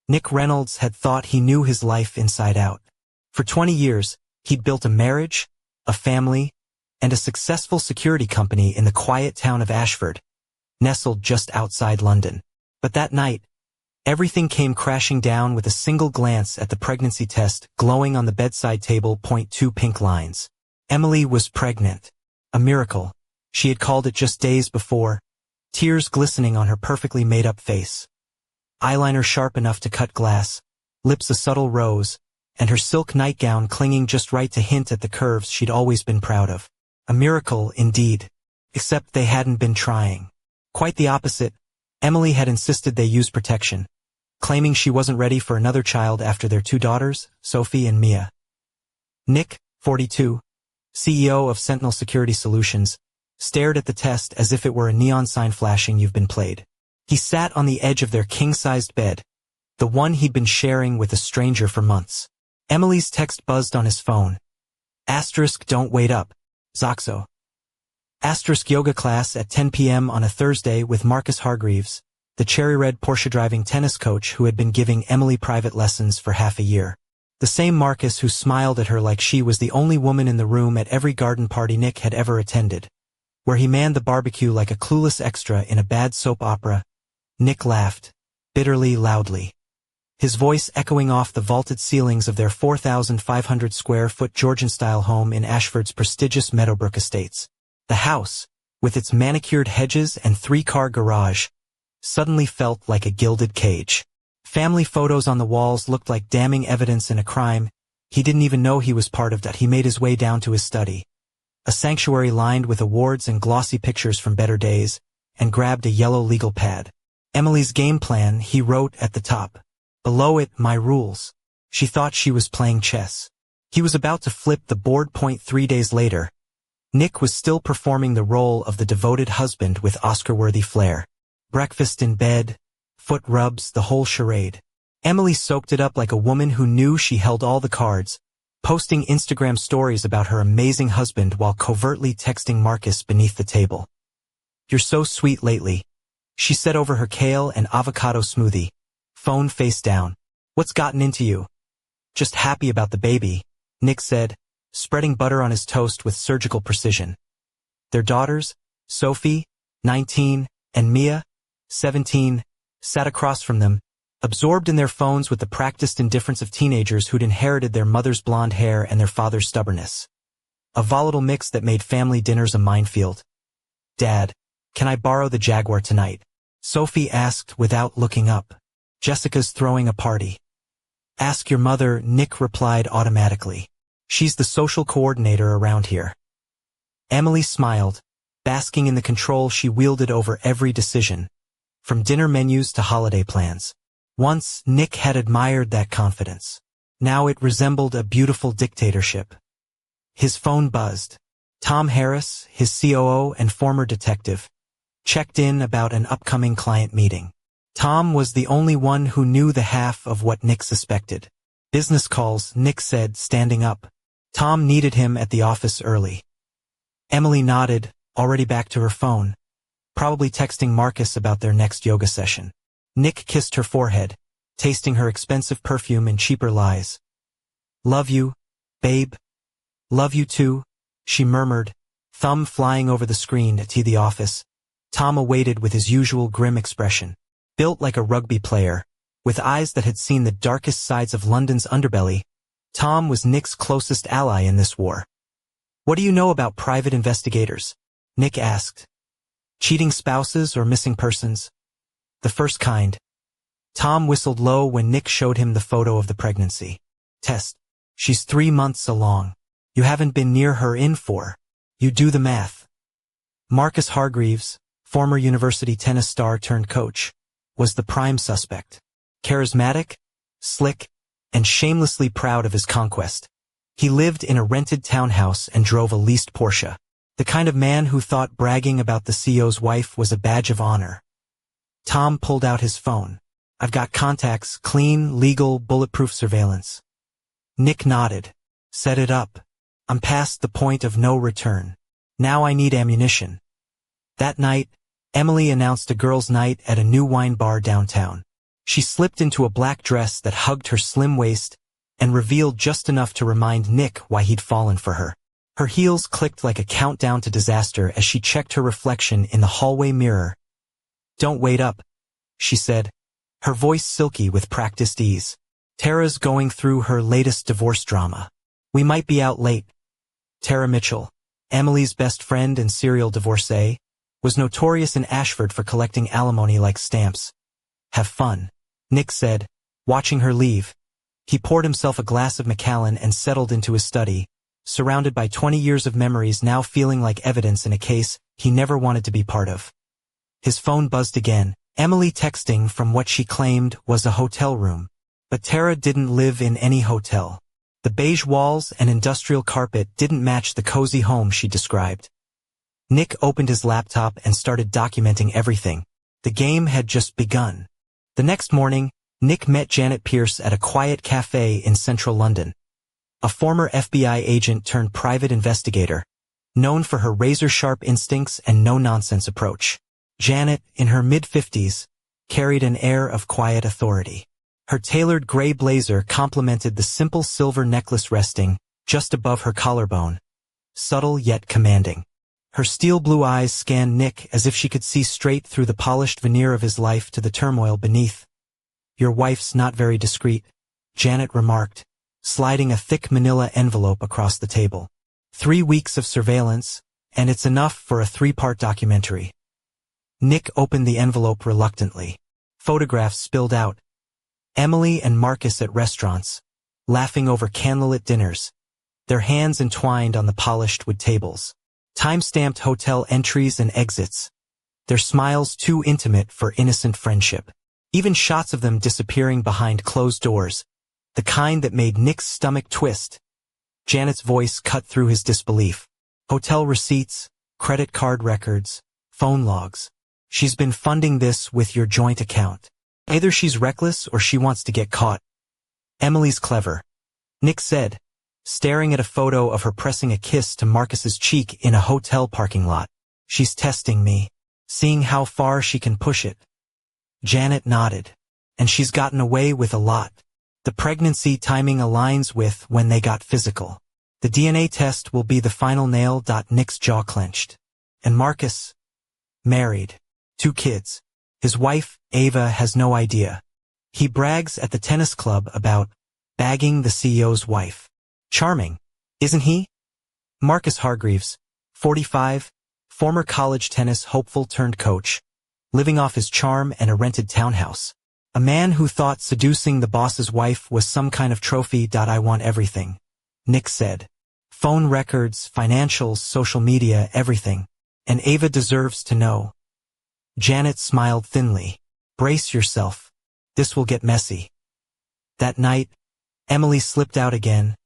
Nick Reynolds had thought he knew his life inside out. For 20 years, he'd built a marriage, a family, and a successful security company in the quiet town of Ashford, nestled just outside London. But that night, everything came crashing down with a single glance at the pregnancy test glowing on the bedside table. 2 pink lines. Emily was pregnant. A miracle. She had called it just days before, tears glistening on her perfectly made-up face. Eyeliner sharp enough to cut glass, lips a subtle rose, and her silk nightgown clinging just right to hint at the curves she'd always been proud of. A miracle, indeed. Except they hadn't been trying. Quite the opposite. Emily had insisted they use protection, claiming she wasn't ready for another child after their 2 daughters, Sophie and Mia. Nick, 42, CEO of Sentinel Security Solutions, stared at the test as if it were a neon sign flashing "You've been played." He sat on the edge of their king-sized bed, the one he'd been sharing with a stranger for months. Emily's text buzzed on his phone. * Don't wait up. Zoxo. * Yoga class at 10 p.m. on a Thursday with Marcus Hargreaves, the cherry-red Porsche-driving tennis coach who had been giving Emily private lessons for half a year. The same Marcus who smiled at her like she was the only woman in the room at every garden party Nick had ever attended, where he manned the barbecue like a clueless extra in a bad soap opera. Nick laughed, bitterly, loudly. His voice echoing off the vaulted ceilings of their 4,500-square-foot Georgian-style home in Ashford's prestigious Meadowbrook Estates. The house, with its manicured hedges and 3-car garage, suddenly felt like a gilded cage. Family photos on the walls looked like damning evidence in a crime he didn't even know he was part of. He made his way down to his study, a sanctuary lined with awards and glossy pictures from better days, and grabbed a yellow legal pad. Emily's game plan, he wrote at the top. Below it, my rules. She thought she was playing chess. He was about to flip the board. 3 days later, Nick was still performing the role of the devoted husband with Oscar-worthy flair. Breakfast in bed, foot rubs, the whole charade. Emily soaked it up like a woman who knew she held all the cards, posting Instagram stories about her amazing husband while covertly texting Marcus beneath the table. "You're so sweet lately," she said over her kale and avocado smoothie, phone face down. "What's gotten into you?" "Just happy about the baby," Nick said, spreading butter on his toast with surgical precision. Their daughters, Sophie, 19, and Mia, 17, sat across from them, absorbed in their phones with the practiced indifference of teenagers who'd inherited their mother's blonde hair and their father's stubbornness. A volatile mix that made family dinners a minefield. "Dad, can I borrow the Jaguar tonight?" Sophie asked without looking up. "Jessica's throwing a party." "Ask your mother," Nick replied automatically. "She's the social coordinator around here." Emily smiled, basking in the control she wielded over every decision, from dinner menus to holiday plans. Once, Nick had admired that confidence. Now it resembled a beautiful dictatorship. His phone buzzed. Tom Harris, his COO and former detective, checked in about an upcoming client meeting. Tom was the only one who knew the half of what Nick suspected. "Business calls," Nick said, standing up. Tom needed him at the office early. Emily nodded, already back to her phone, probably texting Marcus about their next yoga session. Nick kissed her forehead, tasting her expensive perfume and cheaper lies. "Love you, babe." "Love you too," she murmured, thumb flying over the screen to the office. Tom awaited with his usual grim expression. Built like a rugby player, with eyes that had seen the darkest sides of London's underbelly, Tom was Nick's closest ally in this war. "What do you know about private investigators?" Nick asked. "Cheating spouses or missing persons?" "The first kind." Tom whistled low when Nick showed him the photo of the pregnancy test. "She's 3 months along. You haven't been near her in 4. You do the math." Marcus Hargreaves, former university tennis star turned coach, was the prime suspect. Charismatic, slick, and shamelessly proud of his conquest. He lived in a rented townhouse and drove a leased Porsche. The kind of man who thought bragging about the CEO's wife was a badge of honor. Tom pulled out his phone. "I've got contacts, clean, legal, bulletproof surveillance." Nick nodded. "Set it up. I'm past the point of no return. Now I need ammunition." That night, Emily announced a girls' night at a new wine bar downtown. She slipped into a black dress that hugged her slim waist and revealed just enough to remind Nick why he'd fallen for her. Her heels clicked like a countdown to disaster as she checked her reflection in the hallway mirror. "Don't wait up," she said, her voice silky with practiced ease. "Tara's going through her latest divorce drama. We might be out late." Tara Mitchell, Emily's best friend and serial divorcee, was notorious in Ashford for collecting alimony like stamps. "Have fun," Nick said, watching her leave. He poured himself a glass of Macallan and settled into his study, surrounded by 20 years of memories now feeling like evidence in a case he never wanted to be part of. His phone buzzed again, Emily texting from what she claimed was a hotel room. But Tara didn't live in any hotel. The beige walls and industrial carpet didn't match the cozy home she described. Nick opened his laptop and started documenting everything. The game had just begun. The next morning, Nick met Janet Pierce at a quiet cafe in central London. A former FBI agent turned private investigator, known for her razor-sharp instincts and no-nonsense approach. Janet, in her mid-50s, carried an air of quiet authority. Her tailored gray blazer complemented the simple silver necklace resting just above her collarbone, subtle yet commanding. Her steel blue eyes scanned Nick as if she could see straight through the polished veneer of his life to the turmoil beneath. "Your wife's not very discreet," Janet remarked, sliding a thick manila envelope across the table. 3 weeks of surveillance, and it's enough for a 3-part documentary. Nick opened the envelope reluctantly. Photographs spilled out. Emily and Marcus at restaurants, laughing over candlelit dinners, their hands entwined on the polished wood tables. Time-stamped hotel entries and exits, their smiles too intimate for innocent friendship. Even shots of them disappearing behind closed doors, the kind that made Nick's stomach twist. Janet's voice cut through his disbelief. Hotel receipts, credit card records, phone logs. "She's been funding this with your joint account. Either she's reckless or she wants to get caught." "Emily's clever," Nick said, staring at a photo of her pressing a kiss to Marcus's cheek in a hotel parking lot. "She's testing me, seeing how far she can push it." Janet nodded. "And she's gotten away with a lot. The pregnancy timing aligns with when they got physical. The DNA test will be the final nail." Nick's jaw clenched. "And Marcus? Married. 2 kids. His wife, Ava, has no idea. He brags at the tennis club about bagging the CEO's wife. Charming, isn't he?" Marcus Hargreaves, 45, former college tennis hopeful turned coach, living off his charm and a rented townhouse. A man who thought seducing the boss's wife was some kind of trophy. "I want everything," Nick said. "Phone records, financials, social media, everything. And Ava deserves to know." Janet smiled thinly. "Brace yourself. This will get messy." That night, Emily slipped out again,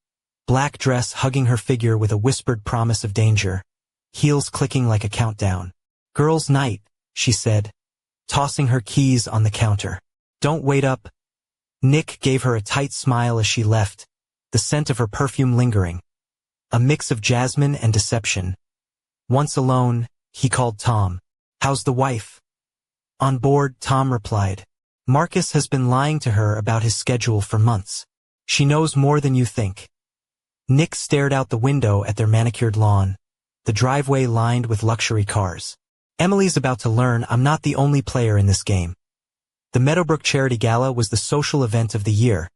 black dress hugging her figure with a whispered promise of danger, heels clicking like a countdown. "Girls' night," she said, tossing her keys on the counter. "Don't wait up." Nick gave her a tight smile as she left, the scent of her perfume lingering, a mix of jasmine and deception. Once alone, he called Tom. "How's the wife?" "On board," Tom replied. "Marcus has been lying to her about his schedule for months. She knows more than you think." Nick stared out the window at their manicured lawn, the driveway lined with luxury cars. "Emily's about to learn I'm not the only player in this game." The Meadowbrook Charity Gala was the social event of the year,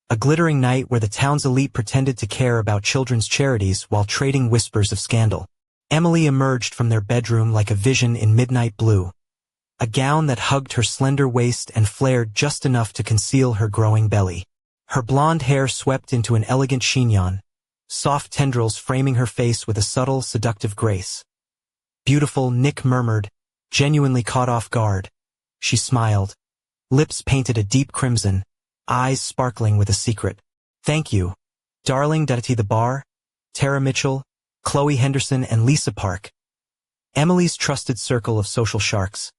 a glittering night where the town's elite pretended to care about children's charities while trading whispers of scandal. Emily emerged from their bedroom like a vision in midnight blue, a gown that hugged her slender waist and flared just enough to conceal her growing belly. Her blonde hair swept into an elegant chignon, soft tendrils framing her face with a subtle, seductive grace. "Beautiful," Nick murmured, genuinely caught off guard. She smiled, lips painted a deep crimson, eyes sparkling with a secret. "Thank you, darling." To the bar, Tara Mitchell, Chloe Henderson, and Lisa Park, Emily's trusted circle of social sharks,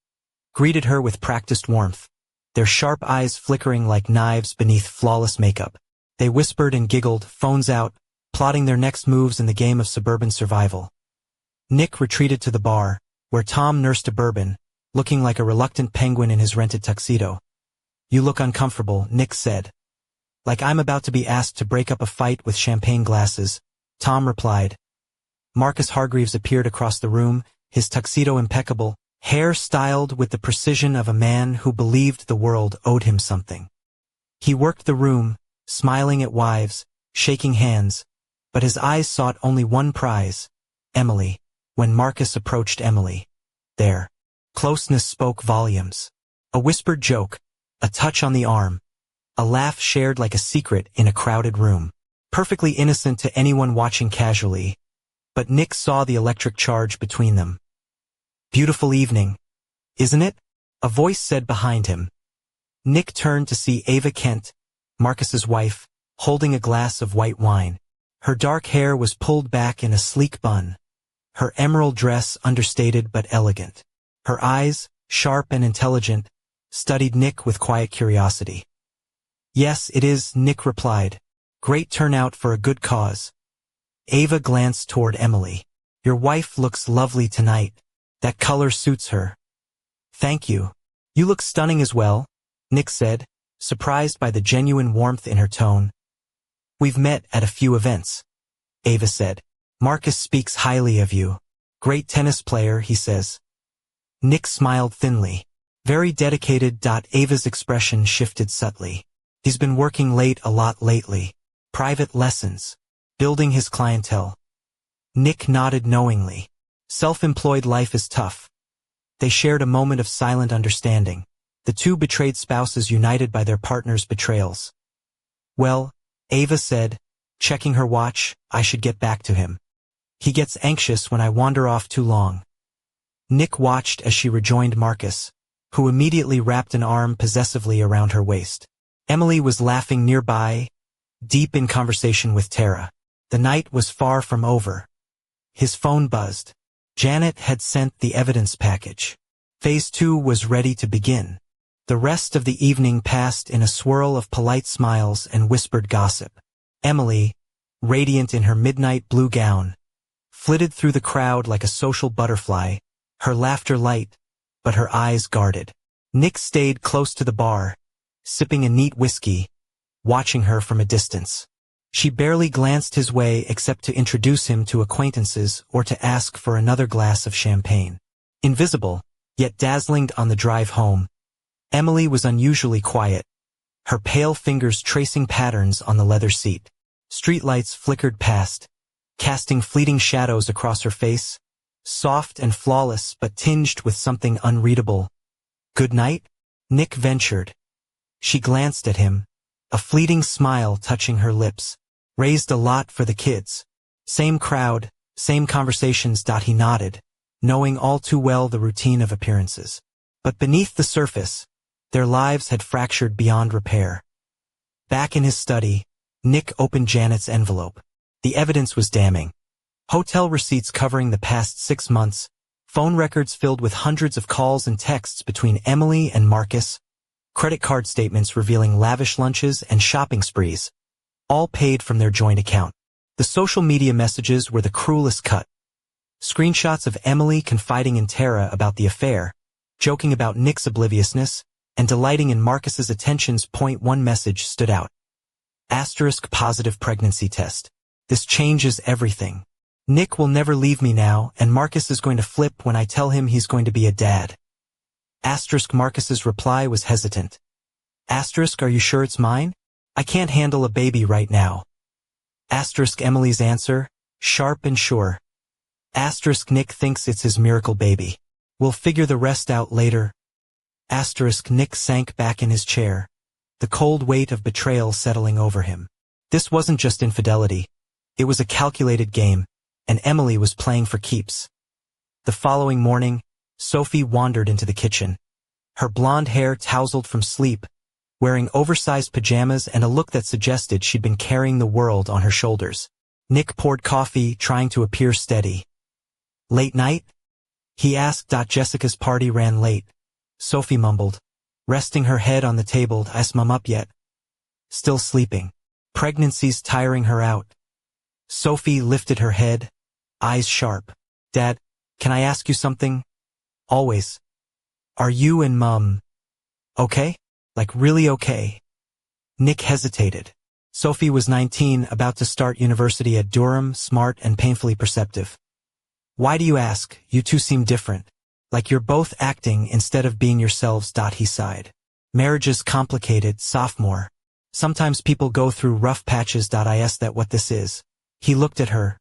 greeted her with practiced warmth, their sharp eyes flickering like knives beneath flawless makeup. They whispered and giggled, phones out, plotting their next moves in the game of suburban survival. Nick retreated to the bar, where Tom nursed a bourbon, looking like a reluctant penguin in his rented tuxedo. You look uncomfortable, Nick said. Like I'm about to be asked to break up a fight with champagne glasses, Tom replied. Marcus Hargreaves appeared across the room, his tuxedo impeccable, hair styled with the precision of a man who believed the world owed him something. He worked the room, smiling at wives, shaking hands, but his eyes sought only one prize, Emily. When Marcus approached Emily, their closeness spoke volumes. A whispered joke, a touch on the arm, a laugh shared like a secret in a crowded room. Perfectly innocent to anyone watching casually, but Nick saw the electric charge between them. Beautiful evening, isn't it? A voice said behind him. Nick turned to see Ava Kent, Marcus's wife, holding a glass of white wine. Her dark hair was pulled back in a sleek bun. Her emerald dress understated but elegant. Her eyes, sharp and intelligent, studied Nick with quiet curiosity. Yes, it is, Nick replied. Great turnout for a good cause. Ava glanced toward Emily. Your wife looks lovely tonight. That color suits her. Thank you. You look stunning as well, Nick said, surprised by the genuine warmth in her tone. We've met at a few events, Ava said. Marcus speaks highly of you. Great tennis player, he says. Nick smiled thinly. Very dedicated. Ava's expression shifted subtly. He's been working late a lot lately. Private lessons. Building his clientele. Nick nodded knowingly. Self-employed life is tough. They shared a moment of silent understanding, the two betrayed spouses united by their partners' betrayals. Well, Ava said, checking her watch, I should get back to him. He gets anxious when I wander off too long. Nick watched as she rejoined Marcus, who immediately wrapped an arm possessively around her waist. Emily was laughing nearby, deep in conversation with Tara. The night was far from over. His phone buzzed. Janet had sent the evidence package. Phase 2 was ready to begin. The rest of the evening passed in a swirl of polite smiles and whispered gossip. Emily, radiant in her midnight blue gown, flitted through the crowd like a social butterfly, her laughter light, but her eyes guarded. Nick stayed close to the bar, sipping a neat whiskey, watching her from a distance. She barely glanced his way except to introduce him to acquaintances or to ask for another glass of champagne. Invisible, yet dazzling on the drive home, Emily was unusually quiet, her pale fingers tracing patterns on the leather seat. Streetlights flickered past, casting fleeting shadows across her face, soft and flawless but tinged with something unreadable. Good night? Nick ventured. She glanced at him, a fleeting smile touching her lips. Raised a lot for the kids. Same crowd, same conversations. He nodded, knowing all too well the routine of appearances. But beneath the surface, their lives had fractured beyond repair. Back in his study, Nick opened Janet's envelope. The evidence was damning. Hotel receipts covering the past 6 months, phone records filled with hundreds of calls and texts between Emily and Marcus, credit card statements revealing lavish lunches and shopping sprees, all paid from their joint account. The social media messages were the cruelest cut. Screenshots of Emily confiding in Tara about the affair, joking about Nick's obliviousness, and delighting in Marcus's attentions. One message stood out. *positive pregnancy test. This changes everything. Nick will never leave me now, and Marcus is going to flip when I tell him he's going to be a dad. Marcus's reply was hesitant. Are you sure it's mine? I can't handle a baby right now. Emily's answer, sharp and sure. Nick thinks it's his miracle baby. We'll figure the rest out later. Nick sank back in his chair, the cold weight of betrayal settling over him. This wasn't just infidelity. It was a calculated game, and Emily was playing for keeps. The following morning, Sophie wandered into the kitchen. Her blonde hair tousled from sleep, wearing oversized pajamas and a look that suggested she'd been carrying the world on her shoulders. Nick poured coffee, trying to appear steady. Late night? He asked. Jessica's party ran late, Sophie mumbled, resting her head on the table. Is Mum up yet? Still sleeping. Pregnancy's tiring her out. Sophie lifted her head, eyes sharp. Dad, can I ask you something? Always. Are you and Mum okay? Like really okay? Nick hesitated. Sophie was 19, about to start university at Durham, smart and painfully perceptive. Why do you ask? You two seem different. Like you're both acting instead of being yourselves. He sighed. Marriage is complicated, sophomore. Sometimes people go through rough patches. Is that what this is? He looked at her.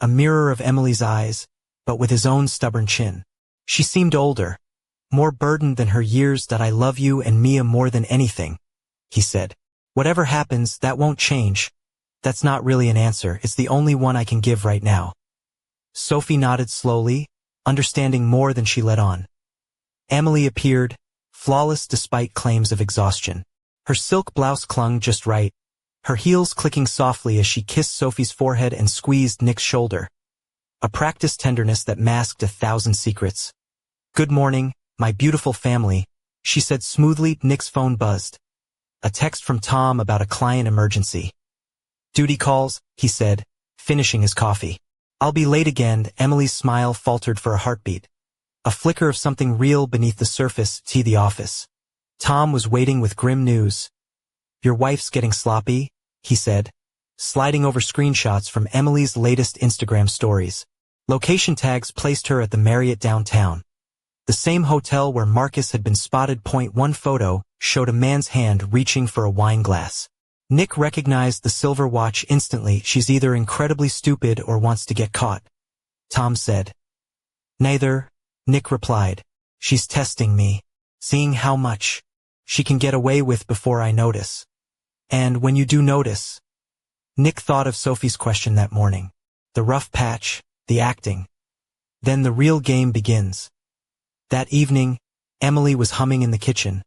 A mirror of Emily's eyes, but with his own stubborn chin. She seemed older, more burdened than her years. I love you and Mia more than anything, he said. Whatever happens, that won't change. That's not really an answer, it's the only one I can give right now. Sophie nodded slowly, understanding more than she let on. Emily appeared, flawless despite claims of exhaustion. Her silk blouse clung just right, her heels clicking softly as she kissed Sophie's forehead and squeezed Nick's shoulder. A practiced tenderness that masked 1,000 secrets. Good morning, my beautiful family, she said smoothly. Nick's phone buzzed. A text from Tom about a client emergency. Duty calls, he said, finishing his coffee. I'll be late again. Emily's smile faltered for a heartbeat. A flicker of something real beneath the surface. The office. Tom was waiting with grim news. Your wife's getting sloppy, he said, sliding over screenshots from Emily's latest Instagram stories. Location tags placed her at the Marriott downtown. The same hotel where Marcus had been spotted. One photo showed a man's hand reaching for a wine glass. Nick recognized the silver watch instantly. She's either incredibly stupid or wants to get caught, Tom said. Neither, Nick replied. She's testing me, seeing how much she can get away with before I notice. And when you do notice, Nick thought of Sophie's question that morning. The rough patch, the acting. Then the real game begins. That evening, Emily was humming in the kitchen,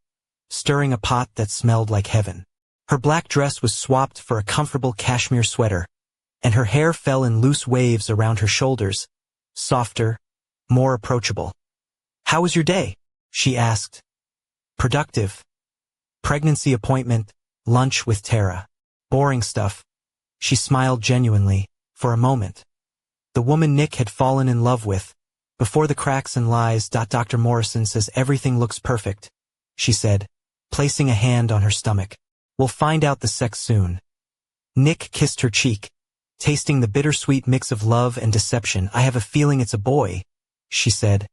stirring a pot that smelled like heaven. Her black dress was swapped for a comfortable cashmere sweater, and her hair fell in loose waves around her shoulders, softer, more approachable. How was your day? She asked. Productive. Pregnancy appointment, lunch with Tara. Boring stuff. She smiled genuinely, for a moment. The woman Nick had fallen in love with, before the cracks and lies. Dr. Morrison says everything looks perfect, she said, placing a hand on her stomach. We'll find out the sex soon. Nick kissed her cheek, tasting the bittersweet mix of love and deception. I have a feeling it's a boy, she said,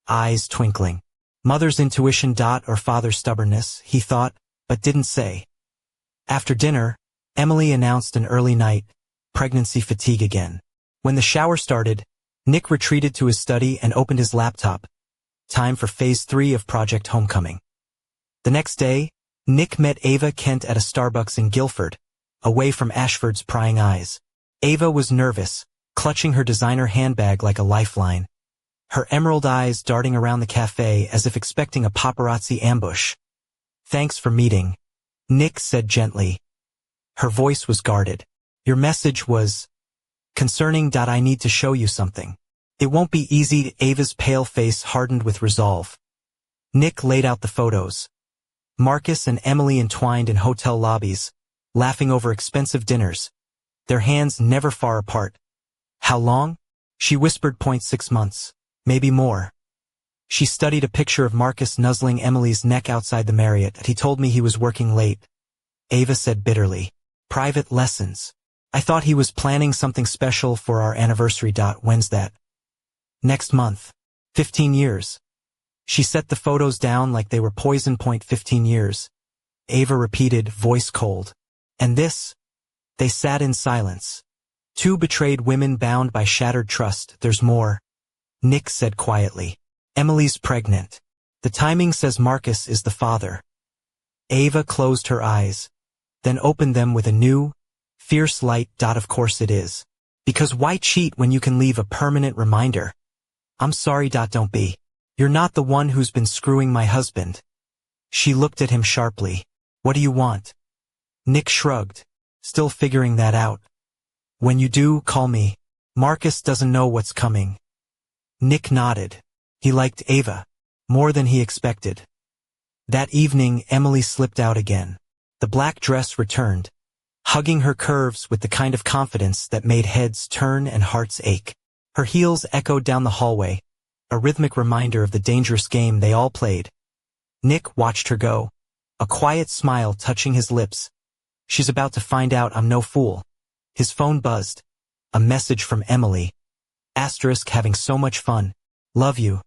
eyes twinkling. Mother's intuition. Or father's stubbornness, he thought, but didn't say. After dinner, Emily announced an early night, pregnancy fatigue again. When the shower started, Nick retreated to his study and opened his laptop. Time for Phase 3 of Project Homecoming. The next day, Nick met Ava Kent at a Starbucks in Guilford, away from Ashford's prying eyes. Ava was nervous, clutching her designer handbag like a lifeline, her emerald eyes darting around the cafe as if expecting a paparazzi ambush. Thanks for meeting, Nick said gently. Her voice was guarded. Your message was concerning. I need to show you something. It won't be easy. Ava's pale face hardened with resolve. Nick laid out the photos. Marcus and Emily entwined in hotel lobbies, laughing over expensive dinners, their hands never far apart. How long? She whispered. 6 months, maybe more. She studied a picture of Marcus nuzzling Emily's neck outside the Marriott. He told me he was working late, Ava said bitterly. Private lessons. I thought he was planning something special for our anniversary. When's that? Next month. 15 years. She set the photos down like they were poison. 15 years. Ava repeated, voice cold. And this? They sat in silence. Two betrayed women bound by shattered trust. There's more, Nick said quietly. Emily's pregnant. The timing says Marcus is the father. Ava closed her eyes, then opened them with a new, fierce light. Of course it is. Because why cheat when you can leave a permanent reminder? I'm sorry. Don't be. You're not the one who's been screwing my husband. She looked at him sharply. What do you want? Nick shrugged, still figuring that out. When you do, call me. Marcus doesn't know what's coming. Nick nodded. He liked Ava more than he expected. That evening, Emily slipped out again. The black dress returned, hugging her curves with the kind of confidence that made heads turn and hearts ache. Her heels echoed down the hallway, a rhythmic reminder of the dangerous game they all played. Nick watched her go, a quiet smile touching his lips. She's about to find out I'm no fool. His phone buzzed. A message from Emily. Asterisk having so much fun. Love you.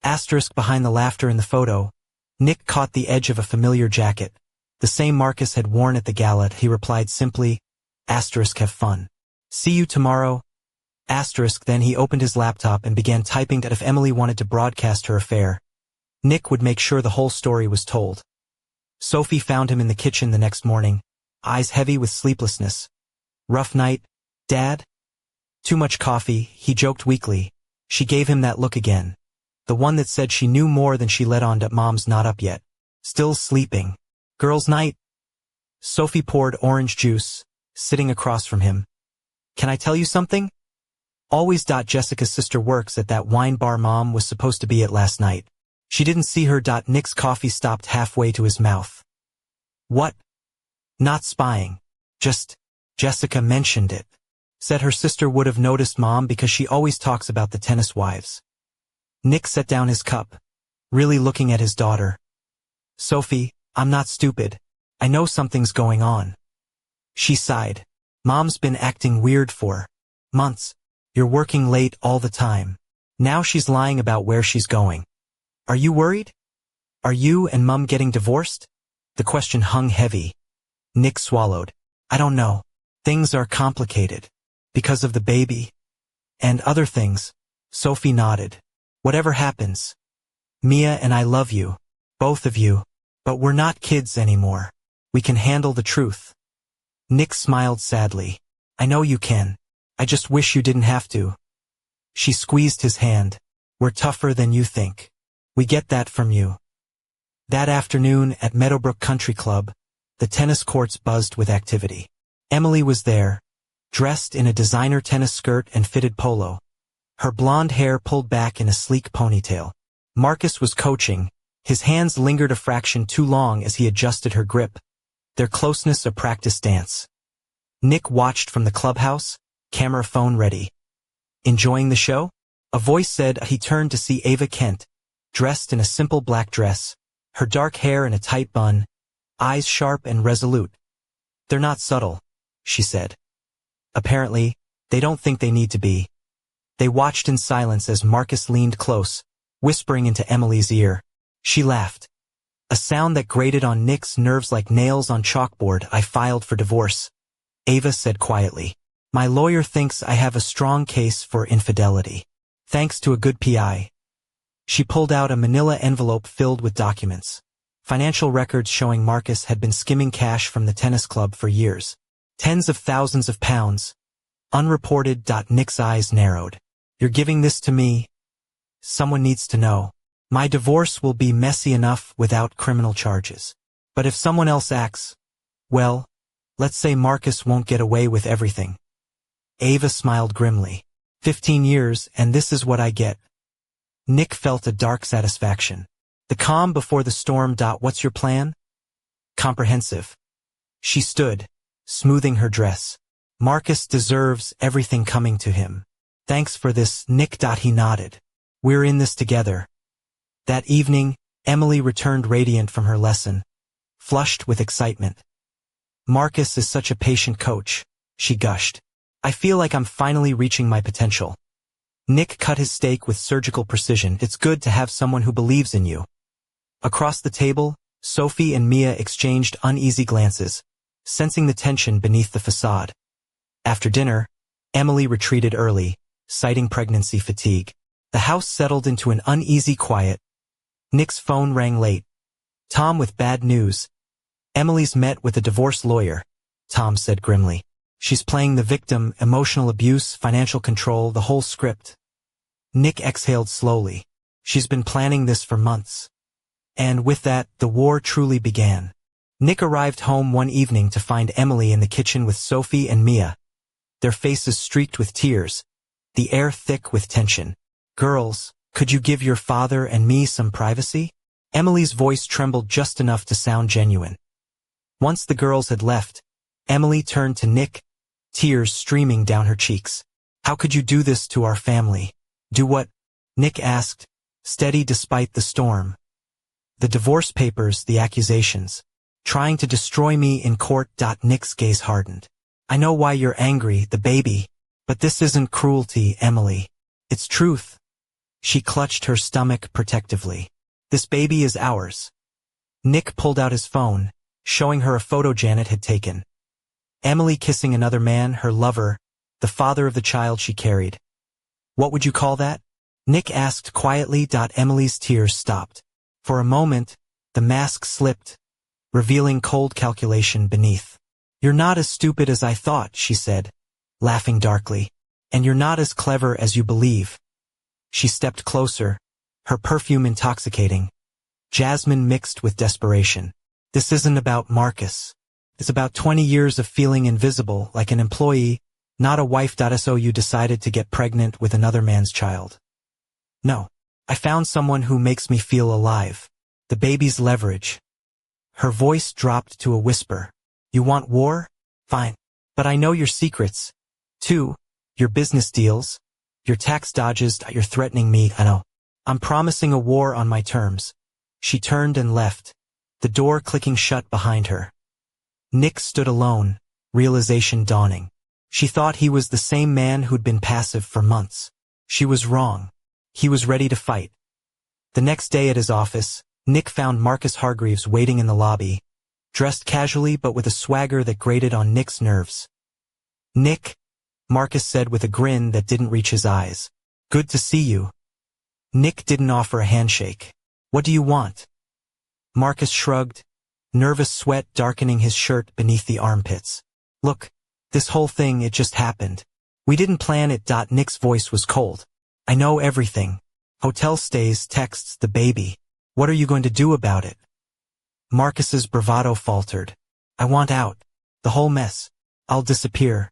Asterisk behind the laughter in the photo. Nick caught the edge of a familiar jacket. The same Marcus had worn at the gala. He replied simply, asterisk have fun. See you tomorrow. Asterisk then he opened his laptop and began typing that if Emily wanted to broadcast her affair, Nick would make sure the whole story was told. Sophie found him in the kitchen the next morning, eyes heavy with sleeplessness. Rough night, Dad? Too much coffee, he joked weakly. She gave him that look again. The one that said she knew more than she let on that Mom's not up yet. Still sleeping. Girls' night? Sophie poured orange juice, sitting across from him. Can I tell you something? Always. Jessica's sister works at that wine bar Mom was supposed to be at last night. She didn't see her. Nick's coffee stopped halfway to his mouth. What? Not spying. Just, Jessica mentioned it. Said her sister would have noticed Mom because she always talks about the tennis wives. Nick set down his cup, really looking at his daughter. Sophie, I'm not stupid. I know something's going on. She sighed. Mom's been acting weird for months. You're working late all the time. Now she's lying about where she's going. Are you worried? Are you and Mom getting divorced? The question hung heavy. Nick swallowed. I don't know. Things are complicated. Because of the baby. And other things. Sophie nodded. Whatever happens. Mia and I love you. Both of you. But we're not kids anymore. We can handle the truth. Nick smiled sadly. I know you can. I just wish you didn't have to. She squeezed his hand. We're tougher than you think. We get that from you. That afternoon at Meadowbrook Country Club, the tennis courts buzzed with activity. Emily was there, dressed in a designer tennis skirt and fitted polo. Her blonde hair pulled back in a sleek ponytail. Marcus was coaching. His hands lingered a fraction too long as he adjusted her grip. Their closeness a practice dance. Nick watched from the clubhouse, camera phone ready. Enjoying the show? A voice said. He turned to see Ava Kent, dressed in a simple black dress, her dark hair in a tight bun, eyes sharp and resolute. They're not subtle, she said. Apparently, they don't think they need to be. They watched in silence as Marcus leaned close, whispering into Emily's ear. She laughed. A sound that grated on Nick's nerves like nails on chalkboard. I filed for divorce. Ava said quietly. My lawyer thinks I have a strong case for infidelity. Thanks to a good PI. She pulled out a manila envelope filled with documents. Financial records showing Marcus had been skimming cash from the tennis club for years. Tens of thousands of pounds. Unreported. Nick's eyes narrowed. You're giving this to me? Someone needs to know. My divorce will be messy enough without criminal charges. But if someone else acts, well, let's say Marcus won't get away with everything. Ava smiled grimly. 15 years, and this is what I get. Nick felt a dark satisfaction. The calm before the storm. What's your plan? Comprehensive. She stood, smoothing her dress. Marcus deserves everything coming to him. Thanks for this, Nick. He nodded. We're in this together. That evening, Emily returned radiant from her lesson, flushed with excitement. Marcus is such a patient coach, she gushed. I feel like I'm finally reaching my potential. Nick cut his steak with surgical precision. It's good to have someone who believes in you. Across the table, Sophie and Mia exchanged uneasy glances, sensing the tension beneath the facade. After dinner, Emily retreated early, citing pregnancy fatigue. The house settled into an uneasy quiet. Nick's phone rang late. Tom with bad news. Emily's met with a divorce lawyer, Tom said grimly. She's playing the victim, emotional abuse, financial control, the whole script. Nick exhaled slowly. She's been planning this for months. And with that, the war truly began. Nick arrived home one evening to find Emily in the kitchen with Sophie and Mia. Their faces streaked with tears, the air thick with tension. Girls, could you give your father and me some privacy? Emily's voice trembled just enough to sound genuine. Once the girls had left, Emily turned to Nick, tears streaming down her cheeks. How could you do this to our family? Do what? Nick asked, steady despite the storm. The divorce papers, the accusations. Trying to destroy me in court. Nick's gaze hardened. I know why you're angry, the baby. But this isn't cruelty, Emily. It's truth. She clutched her stomach protectively. This baby is ours. Nick pulled out his phone, showing her a photo Janet had taken. Emily kissing another man, her lover, the father of the child she carried. What would you call that? Nick asked quietly. Emily's tears stopped. For a moment, the mask slipped, revealing cold calculation beneath. You're not as stupid as I thought, she said, laughing darkly. And you're not as clever as you believe. She stepped closer, her perfume intoxicating. Jasmine mixed with desperation. This isn't about Marcus. It's about 20 years of feeling invisible, like an employee, not a wife. So you decided to get pregnant with another man's child. No. I found someone who makes me feel alive. The baby's leverage. Her voice dropped to a whisper. You want war? Fine. But I know your secrets. Too. Your business deals. Your tax dodges. You're threatening me. I know. I'm promising a war on my terms. She turned and left, the door clicking shut behind her. Nick stood alone, realization dawning. She thought he was the same man who'd been passive for months. She was wrong. He was ready to fight. The next day at his office, Nick found Marcus Hargreaves waiting in the lobby, dressed casually but with a swagger that grated on Nick's nerves. Nick, Marcus said with a grin that didn't reach his eyes. Good to see you. Nick didn't offer a handshake. What do you want? Marcus shrugged, nervous sweat darkening his shirt beneath the armpits. Look, this whole thing, it just happened. We didn't plan it. Nick's voice was cold. I know everything. Hotel stays, texts, the baby. What are you going to do about it? Marcus's bravado faltered. I want out. The whole mess. I'll disappear.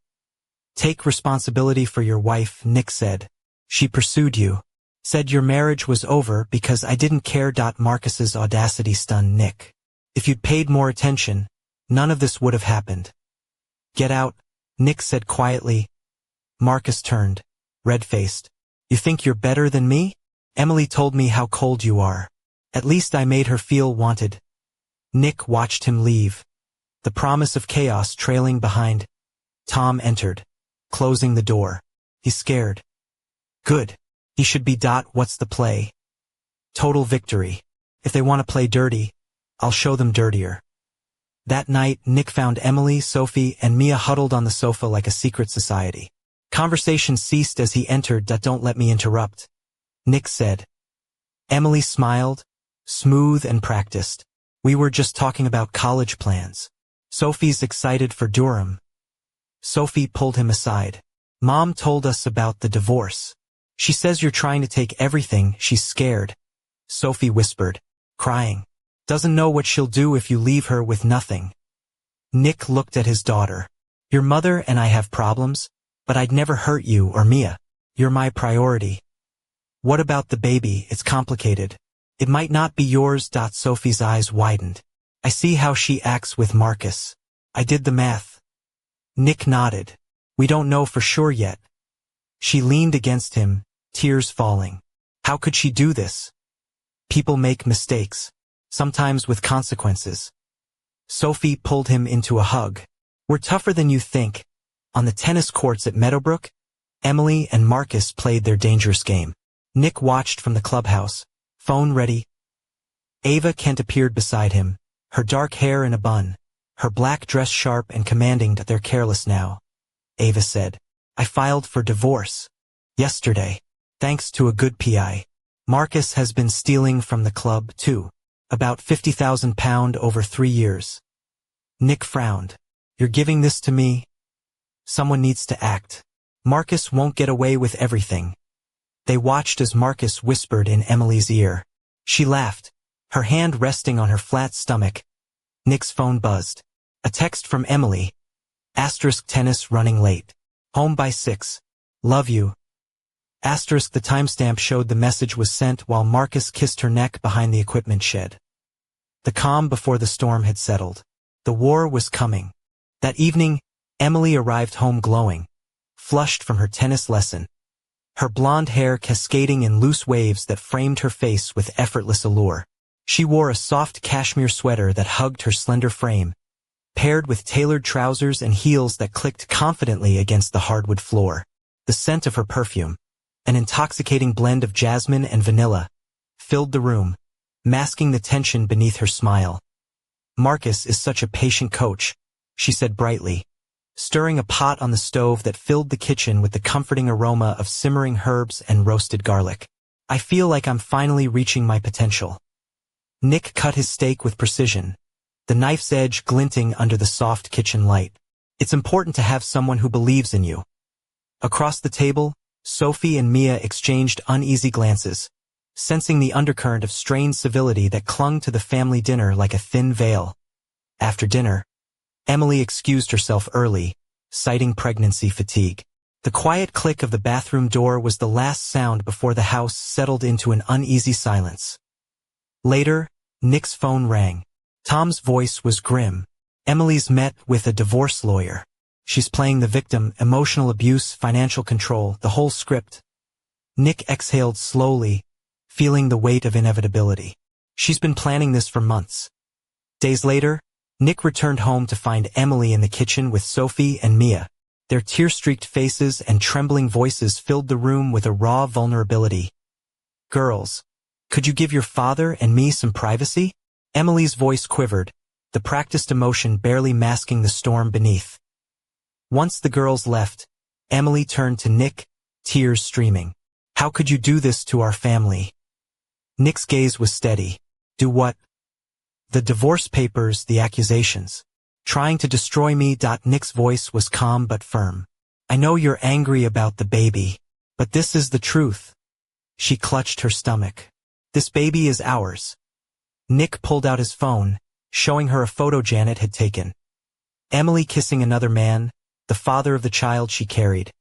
Take responsibility for your wife, Nick said. She pursued you. Said your marriage was over because I didn't care. Marcus's audacity stunned Nick. If you'd paid more attention, none of this would have happened. Get out, Nick said quietly. Marcus turned, red-faced. You think you're better than me? Emily told me how cold you are. At least I made her feel wanted. Nick watched him leave, the promise of chaos trailing behind. Tom entered, closing the door. He's scared. Good. He should be. What's the play? Total victory. If they want to play dirty, I'll show them dirtier. That night, Nick found Emily, Sophie, and Mia huddled on the sofa like a secret society. Conversation ceased as he entered. Don't let me interrupt, Nick said. Emily smiled, smooth and practiced. We were just talking about college plans. Sophie's excited for Durham. Sophie pulled him aside. Mom told us about the divorce. She says you're trying to take everything. She's scared. Sophie whispered, crying. Doesn't know what she'll do if you leave her with nothing. Nick looked at his daughter. Your mother and I have problems, but I'd never hurt you or Mia. You're my priority. What about the baby? It's complicated. It might not be yours. Sophie's eyes widened. I see how she acts with Marcus. I did the math. Nick nodded. We don't know for sure yet. She leaned against him, tears falling. How could she do this? People make mistakes, sometimes with consequences. Sophie pulled him into a hug. We're tougher than you think. On the tennis courts at Meadowbrook, Emily and Marcus played their dangerous game. Nick watched from the clubhouse, phone ready. Ava Kent appeared beside him, her dark hair in a bun, her black dress sharp and commanding. They're careless now, Ava said. I filed for divorce. Yesterday. Thanks to a good PI. Marcus has been stealing from the club, too. About £50,000 over 3 years. Nick frowned. You're giving this to me? Someone needs to act. Marcus won't get away with everything. They watched as Marcus whispered in Emily's ear. She laughed, her hand resting on her flat stomach. Nick's phone buzzed. A text from Emily. * tennis running late. Home by 6. Love you. * the timestamp showed the message was sent while Marcus kissed her neck behind the equipment shed. The calm before the storm had settled. The war was coming. That evening, Emily arrived home glowing, flushed from her tennis lesson, her blonde hair cascading in loose waves that framed her face with effortless allure. She wore a soft cashmere sweater that hugged her slender frame, paired with tailored trousers and heels that clicked confidently against the hardwood floor. The scent of her perfume, an intoxicating blend of jasmine and vanilla, filled the room, masking the tension beneath her smile. "Marcus is such a patient coach," she said brightly, stirring a pot on the stove that filled the kitchen with the comforting aroma of simmering herbs and roasted garlic. "I feel like I'm finally reaching my potential." Nick cut his steak with precision, the knife's edge glinting under the soft kitchen light. "It's important to have someone who believes in you." Across the table, Sophie and Mia exchanged uneasy glances, sensing the undercurrent of strained civility that clung to the family dinner like a thin veil. After dinner, Emily excused herself early, citing pregnancy fatigue. The quiet click of the bathroom door was the last sound before the house settled into an uneasy silence. Later, Nick's phone rang. Tom's voice was grim. "Emily's met with a divorce lawyer. She's playing the victim, emotional abuse, financial control, the whole script." Nick exhaled slowly, feeling the weight of inevitability. She's been planning this for months. Days later, Nick returned home to find Emily in the kitchen with Sophie and Mia. Their tear-streaked faces and trembling voices filled the room with a raw vulnerability. "Girls, could you give your father and me some privacy?" Emily's voice quivered, the practiced emotion barely masking the storm beneath. Once the girls left, Emily turned to Nick, tears streaming. "How could you do this to our family?" Nick's gaze was steady. "Do what?" "The divorce papers, the accusations. Trying to destroy me." Nick's voice was calm but firm. "I know you're angry about the baby, but this is the truth." She clutched her stomach. "This baby is ours." Nick pulled out his phone, showing her a photo Janet had taken. Emily kissing another man, the father of the child she carried.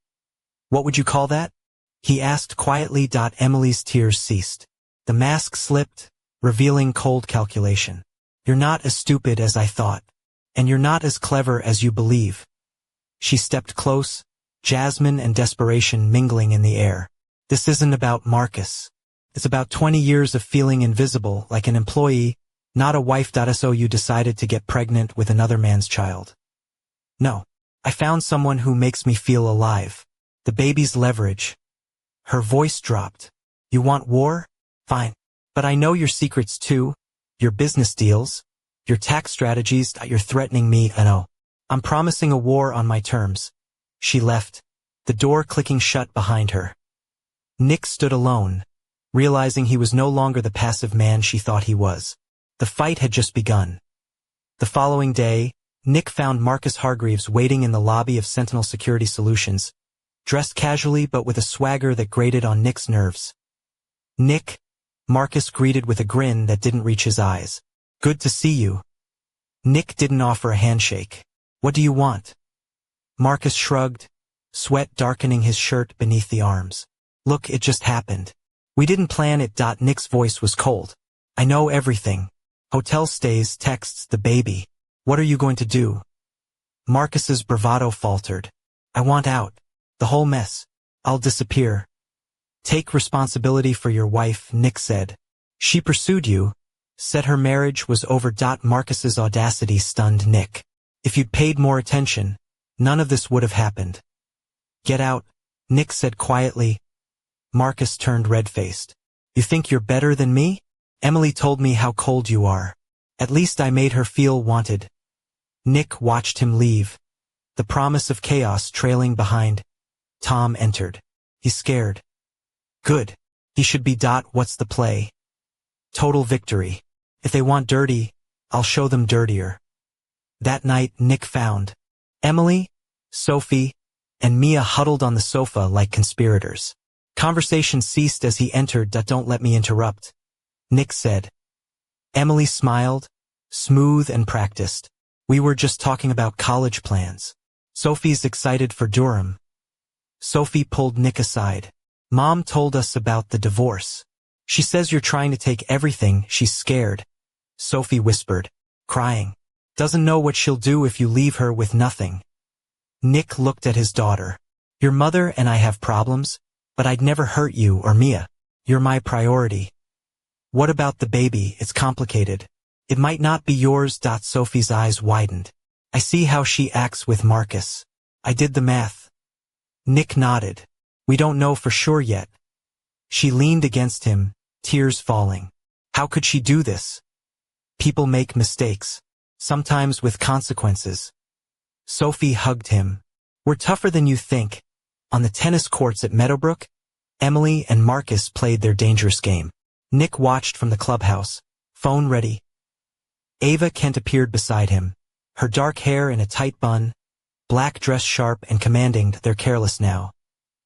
"What would you call that?" he asked quietly. Emily's tears ceased. The mask slipped, revealing cold calculation. "You're not as stupid as I thought. And you're not as clever as you believe." She stepped close, jasmine and desperation mingling in the air. "This isn't about Marcus. It's about 20 years of feeling invisible, like an employee, not a wife. So you decided to get pregnant with another man's child." "No. I found someone who makes me feel alive. The baby's leverage." Her voice dropped. "You want war? Fine. But I know your secrets too. Your business deals. Your tax strategies. You're threatening me. I know. I'm promising a war on my terms." She left, the door clicking shut behind her. Nick stood alone, realizing he was no longer the passive man she thought he was. The fight had just begun. The following day, Nick found Marcus Hargreaves waiting in the lobby of Sentinel Security Solutions, dressed casually but with a swagger that grated on Nick's nerves. "Nick," Marcus greeted with a grin that didn't reach his eyes. "Good to see you." Nick didn't offer a handshake. "What do you want?" Marcus shrugged, sweat darkening his shirt beneath the arms. "Look, it just happened. We didn't plan it." Nick's voice was cold. "I know everything. Hotel stays, texts, the baby. What are you going to do?" Marcus's bravado faltered. "I want out. The whole mess. I'll disappear." "Take responsibility for your wife," Nick said. "She pursued you, said her marriage was over." Marcus's audacity stunned Nick. "If you'd paid more attention, none of this would have happened." "Get out," Nick said quietly. Marcus turned red-faced. "You think you're better than me? Emily told me how cold you are. At least I made her feel wanted." Nick watched him leave, the promise of chaos trailing behind. Tom entered. He's scared. Good. He should be. What's the play? Total victory. If they want dirty, I'll show them dirtier. That night, Nick found Emily, Sophie, and Mia huddled on the sofa like conspirators. Conversation ceased as he entered. "Don't let me interrupt," Nick said. Emily smiled, smooth and practiced. "We were just talking about college plans. Sophie's excited for Durham." Sophie pulled Nick aside. "Mom told us about the divorce. She says you're trying to take everything. She's scared." Sophie whispered, crying. "Doesn't know what she'll do if you leave her with nothing." Nick looked at his daughter. "Your mother and I have problems, but I'd never hurt you or Mia. You're my priority." What about the baby? It's complicated. It might not be yours. Sophie's eyes widened. I see how she acts with Marcus. I did the math. Nick nodded. We don't know for sure yet. She leaned against him, tears falling. How could she do this? People make mistakes, sometimes with consequences. Sophie hugged him. We're tougher than you think. On the tennis courts at Meadowbrook, Emily and Marcus played their dangerous game. Nick watched from the clubhouse, phone ready. Ava Kent appeared beside him, her dark hair in a tight bun, black dress sharp and commanding. They're careless now,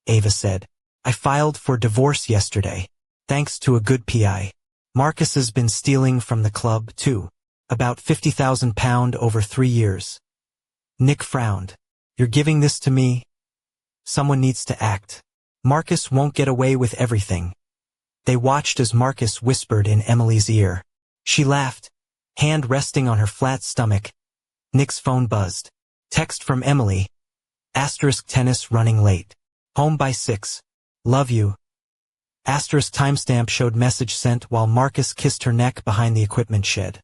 Ava said. I filed for divorce yesterday, thanks to a good PI. Marcus has been stealing from the club, too. About £50,000 over 3 years. Nick frowned. You're giving this to me? Someone needs to act. Marcus won't get away with everything. They watched as Marcus whispered in Emily's ear. She laughed, hand resting on her flat stomach. Nick's phone buzzed. Text from Emily. * tennis running late. Home by 6. Love you. * timestamp showed message sent while Marcus kissed her neck behind the equipment shed.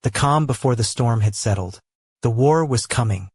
The calm before the storm had settled. The war was coming.